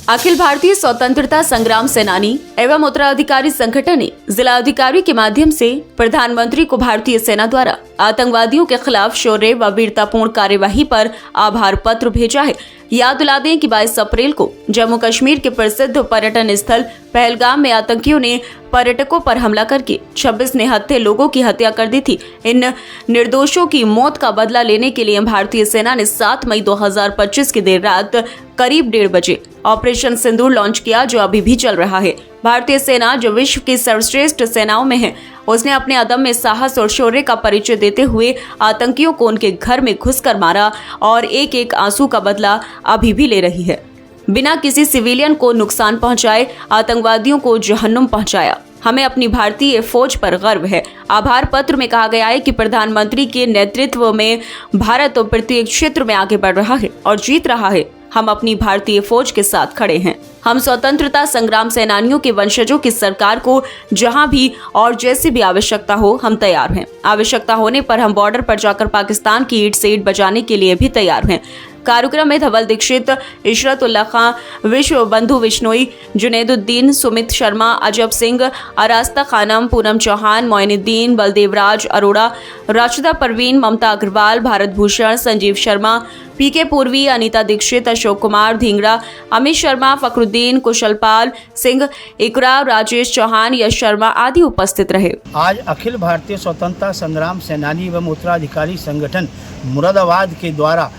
अखिल भारतीय स्वतंत्रता संग्राम सेनानी एवं उत्तराधिकारी संगठन ने जिला अधिकारी के माध्यम से प्रधानमंत्री को भारतीय सेना द्वारा आतंकवादियों के खिलाफ शौर्य व वीरतापूर्ण कार्यवाही पर आभार पत्र भेजा है। याद दिला दें कि 22 अप्रैल को जम्मू कश्मीर के प्रसिद्ध पर्यटन स्थल पहलगाम में आतंकियों ने पर्यटकों पर हमला करके 26 निहत्थे लोगों की हत्या कर दी थी। इन निर्दोषों की मौत का बदला लेने के लिए भारतीय सेना ने 7 मई 2025 की देर रात करीब 1:30 बजे ऑपरेशन सिंदूर लॉन्च किया, जो अभी भी चल रहा है। भारतीय सेना जो विश्व की सर्वश्रेष्ठ सेनाओं में है, उसने अपने अदम्य साहस और शौर्य का परिचय देते हुए आतंकियों को उनके घर में घुसकर मारा और एक एक आंसू का बदला अभी भी ले रही है। बिना किसी सिविलियन को नुकसान पहुंचाए आतंकवादियों को जहन्नुम पहुंचाया। हमें अपनी भारतीय फौज पर गर्व है। आभार पत्र में कहा गया है कि प्रधानमंत्री के नेतृत्व में भारत तो प्रत्येक क्षेत्र में आगे बढ़ रहा है और जीत रहा है। हम अपनी भारतीय फौज के साथ खड़े हैं। हम स्वतंत्रता संग्राम सेनानियों के वंशजों की सरकार को जहां भी और जैसी भी आवश्यकता हो, हम तैयार हैं। आवश्यकता होने पर हम बॉर्डर पर जाकर पाकिस्तान की ईंट से ईंट बजाने के लिए भी तैयार हैं। कार्यक्रम में धवल दीक्षित, इशरत उल्ला खां, विश्व बंधु बिश्नोई, जुनैदुद्दीन, सुमित शर्मा, अजब सिंह, अरास्ता खानम, पूनम चौहान, मोइनुद्दीन, बलदेवराज अरोड़ा, राशिदा परवीन, ममता अग्रवाल, भारत भूषण, संजीव शर्मा, पीके पूर्वी, अनीता दीक्षित, अशोक कुमार धिंगरा, अमित शर्मा, फखरुद्दीन, कुशलपाल सिंह, इकरा, राजेश चौहान, यश शर्मा आदि उपस्थित रहे। आज अखिल भारतीय स्वतंत्रता संग्राम सेनानी एवं उत्तराधिकारी संगठन मुरादाबाद के द्वारा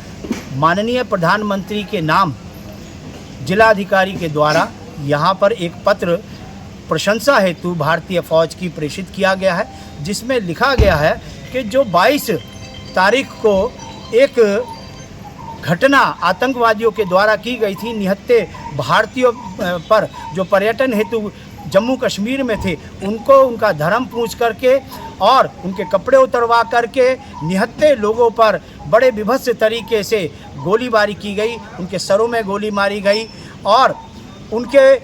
माननीय प्रधानमंत्री के नाम जिलाधिकारी के द्वारा यहाँ पर एक पत्र प्रशंसा हेतु भारतीय फौज की प्रेषित किया गया है, जिसमें लिखा गया है कि जो 22 तारीख को एक घटना आतंकवादियों के द्वारा की गई थी, निहत्थे भारतीयों पर जो पर्यटन हेतु जम्मू कश्मीर में थे, उनको उनका धर्म पूछ करके और उनके कपड़े उतरवा करके निहत्थे लोगों पर बड़े विभत्स तरीके से गोलीबारी की गई, उनके सरों में गोली मारी गई और उनके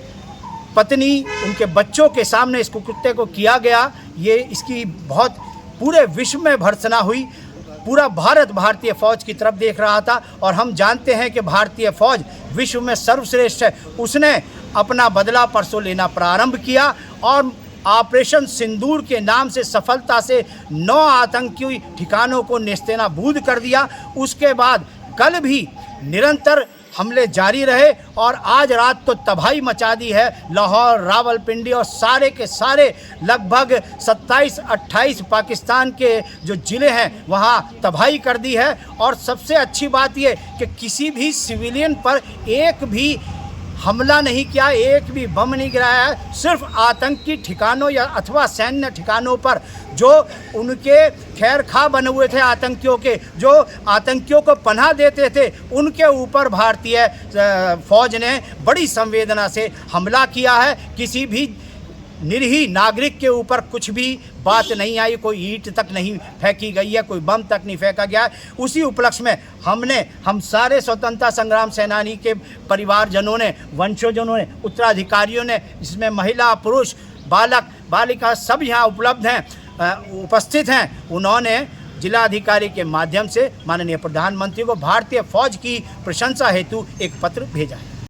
पत्नी, उनके बच्चों के सामने इसको कुत्ते को किया गया। ये इसकी बहुत पूरे विश्व में भर्त्सना हुई। पूरा भारत भारतीय फौज की तरफ देख रहा था और हम जानते हैं कि भारतीय फौज विश्व में सर्वश्रेष्ठ है। उसने अपना बदला परसों लेना प्रारंभ किया और ऑपरेशन सिंदूर के नाम से सफलता से 9 आतंकी ठिकानों को नेस्तनाबूद कर दिया। उसके बाद कल भी निरंतर हमले जारी रहे और आज रात तो तबाही मचा दी है। लाहौर, रावलपिंडी और सारे के सारे लगभग 27-28 पाकिस्तान के जो ज़िले हैं वहाँ तबाही कर दी है। और सबसे अच्छी बात ये कि किसी भी सिविलियन पर एक भी हमला नहीं किया, एक भी बम नहीं गिराया है। सिर्फ आतंकी ठिकानों या अथवा सैन्य ठिकानों पर जो उनके खैर खा बने हुए थे आतंकियों के, जो आतंकियों को पनाह देते थे, उनके ऊपर भारतीय फौज ने बड़ी संवेदना से हमला किया है। किसी भी निरीह नागरिक के ऊपर कुछ भी बात नहीं आई, कोई ईंट तक नहीं फेंकी गई है, कोई बम तक नहीं फेंका गया है। उसी उपलक्ष्य में हम सारे स्वतंत्रता संग्राम सेनानी के परिवारजनों ने, वंशजनों ने, उत्तराधिकारियों ने, इसमें महिला, पुरुष, बालक, बालिका सब यहाँ उपस्थित हैं। उन्होंने जिलाधिकारी के माध्यम से माननीय प्रधानमंत्री को भारतीय फौज की प्रशंसा हेतु एक पत्र भेजा है।